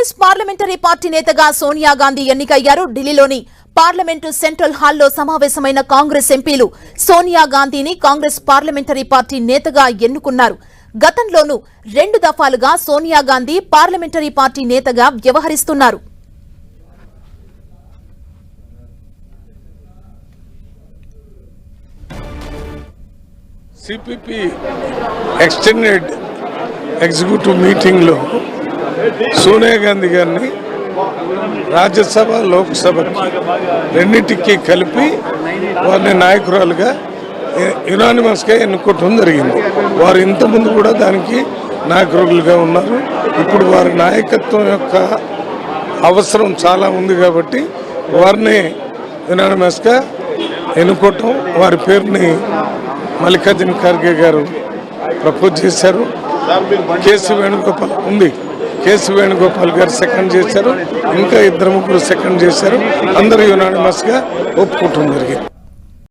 Congress parliamentary party నేతగా సోనియా గాంధీ ఎన్నికయ్యారు. ఢిల్లీలోని పార్లమెంటు సెంట్రల్ హాల్లో సమావేశమైన కాంగ్రెస్ ఎంపీలు సోనియా గాంధీని కాంగ్రెస్ పార్లమెంటరీ పార్టీ నేతగా ఎన్నుకున్నారు. గతంలోనూ 2 దఫాలుగా సోనియా గాంధీ పార్లమెంటరీ పార్టీ నేతగా వ్యవహరిస్తున్నారు. సిపిపి ఎక్స్టెండెడ్ ఎగ్జిక్యూటివ్ మీటింగ్లో సోనియా గాంధీ గారిని రాజ్యసభ లోక్సభ రెండింటికి కలిపి వారిని నాయకురాలుగా యునానిమస్గా ఎన్నుకోవటం జరిగింది. వారు ఇంతకుముందు కూడా దానికి నాయకులుగా ఉన్నారు. ఇప్పుడు వారి నాయకత్వం యొక్క అవసరం చాలా ఉంది కాబట్టి వారిని యునానిమస్గా ఎన్నుకోవటం, వారి పేరుని మల్లికార్జున ఖర్గే గారు ప్రపోజ్ చేశారు. కేసీ వేణుగోపాల్ గారు సెకండ్ చేశారు. ఇంకా 2-3 సెకండ్ చేశారు. అందరూ యునానిమస్గా ఒప్పుకోవటం జరిగింది.